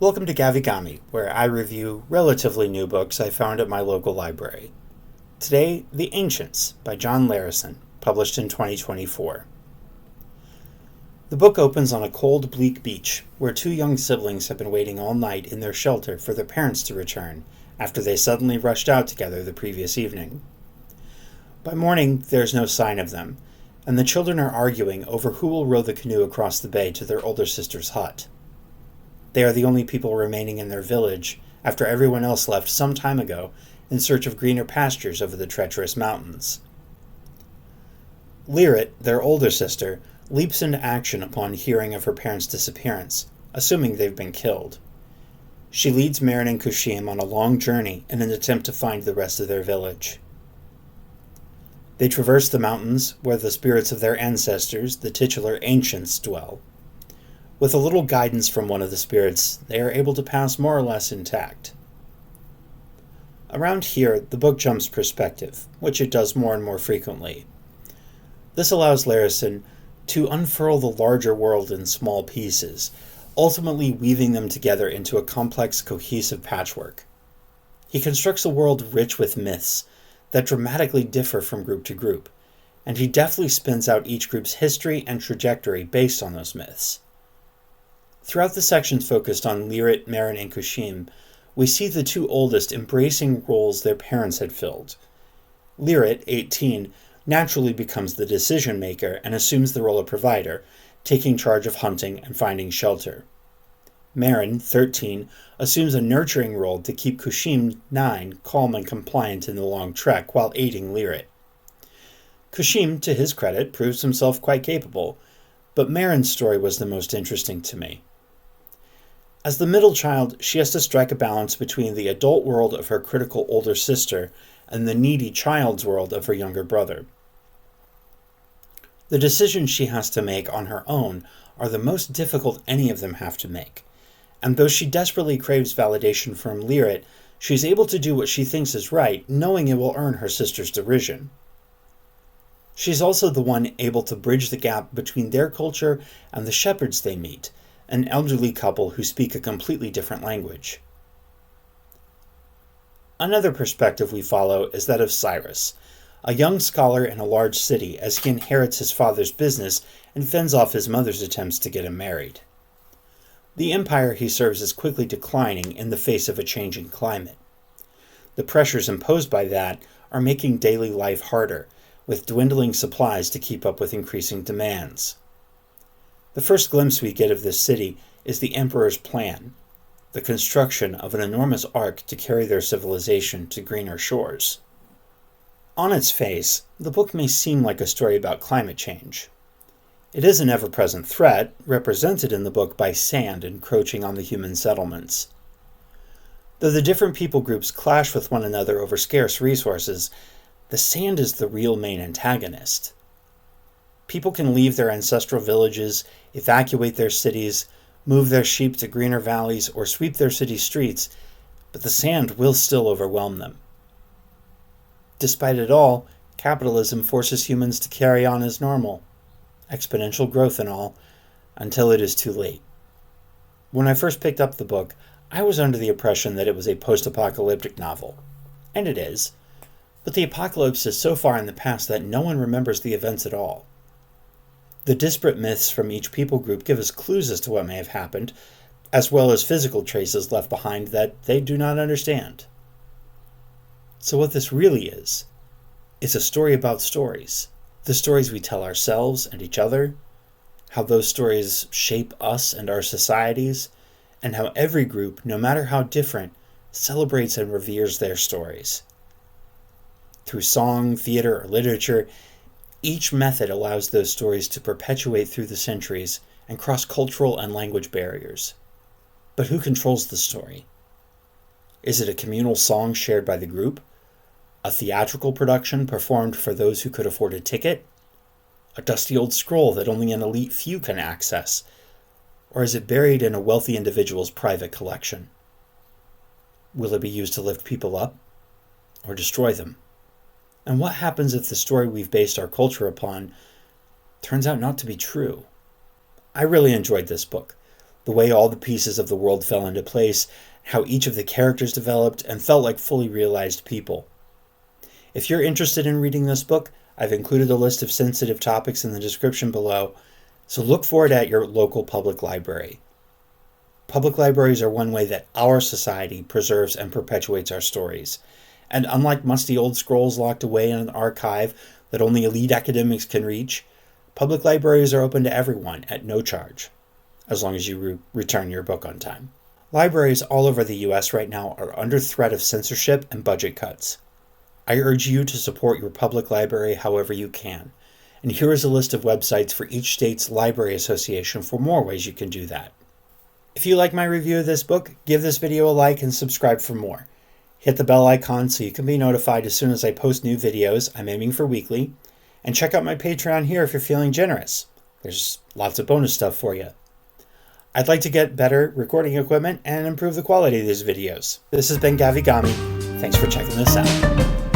Welcome to Gavigami, where I review relatively new books I found at my local library. Today, The Ancients by John Larison, published in 2024. The book opens on a cold, bleak beach, where two young siblings have been waiting all night in their shelter for their parents to return, after they suddenly rushed out together the previous evening. By morning, there's no sign of them, and the children are arguing over who will row the canoe across the bay to their older sister's hut. They are the only people remaining in their village, after everyone else left some time ago in search of greener pastures over the treacherous mountains. Lyrit, their older sister, leaps into action upon hearing of her parents' disappearance, assuming they've been killed. She leads Marin and Kushim on a long journey in an attempt to find the rest of their village. They traverse the mountains where the spirits of their ancestors, the titular ancients, dwell. With a little guidance from one of the spirits, they are able to pass more or less intact. Around here, the book jumps perspective, which it does more and more frequently. This allows Larison to unfurl the larger world in small pieces, ultimately weaving them together into a complex, cohesive patchwork. He constructs a world rich with myths that dramatically differ from group to group, and he deftly spins out each group's history and trajectory based on those myths. Throughout the sections focused on Lyrit, Marin, and Kushim, we see the two oldest embracing roles their parents had filled. Lyrit, 18, naturally becomes the decision-maker and assumes the role of provider, taking charge of hunting and finding shelter. Marin, 13, assumes a nurturing role to keep Kushim, 9, calm and compliant in the long trek while aiding Lyrit. Kushim, to his credit, proves himself quite capable, but Marin's story was the most interesting to me. As the middle child, she has to strike a balance between the adult world of her critical older sister and the needy child's world of her younger brother. The decisions she has to make on her own are the most difficult any of them have to make, and though she desperately craves validation from Lyrit, she's able to do what she thinks is right, knowing it will earn her sister's derision. She's also the one able to bridge the gap between their culture and the shepherds they meet, an elderly couple who speak a completely different language. Another perspective we follow is that of Cyrus, a young scholar in a large city as he inherits his father's business and fends off his mother's attempts to get him married. The empire he serves is quickly declining in the face of a changing climate. The pressures imposed by that are making daily life harder, with dwindling supplies to keep up with increasing demands. The first glimpse we get of this city is the Emperor's plan, the construction of an enormous ark to carry their civilization to greener shores. On its face, the book may seem like a story about climate change. It is an ever-present threat, represented in the book by sand encroaching on the human settlements. Though the different people groups clash with one another over scarce resources, the sand is the real main antagonist. People can leave their ancestral villages, evacuate their cities, move their sheep to greener valleys, or sweep their city streets, but the sand will still overwhelm them. Despite it all, capitalism forces humans to carry on as normal, exponential growth and all, until it is too late. When I first picked up the book, I was under the impression that it was a post-apocalyptic novel, and it is, but the apocalypse is so far in the past that no one remembers the events at all. The disparate myths from each people group give us clues as to what may have happened, as well as physical traces left behind that they do not understand. So what this really is a story about stories. The stories we tell ourselves and each other, how those stories shape us and our societies, and how every group, no matter how different, celebrates and reveres their stories. Through song, theater, or literature, each method allows those stories to perpetuate through the centuries and cross cultural and language barriers. But who controls the story? Is it a communal song shared by the group? A theatrical production performed for those who could afford a ticket? A dusty old scroll that only an elite few can access? Or is it buried in a wealthy individual's private collection? Will it be used to lift people up or destroy them? And what happens if the story we've based our culture upon turns out not to be true? I really enjoyed this book. the way all the pieces of the world fell into place, how each of the characters developed and felt like fully realized people. If you're interested in reading this book, I've included a list of sensitive topics in the description below, so look for it at your local public library. Public libraries are one way that our society preserves and perpetuates our stories. And unlike musty old scrolls locked away in an archive that only elite academics can reach, public libraries are open to everyone at no charge, as long as you return your book on time. Libraries all over the US right now are under threat of censorship and budget cuts. I urge you to support your public library however you can. And here is a list of websites for each state's library association for more ways you can do that. If you like my review of this book, give this video a like and subscribe for more. Hit the bell icon so you can be notified as soon as I post new videos. I'm aiming for weekly. And check out my Patreon here if you're feeling generous. There's lots of bonus stuff for you. I'd like to get better recording equipment and improve the quality of these videos. This has been Gavigami. Thanks for checking this out.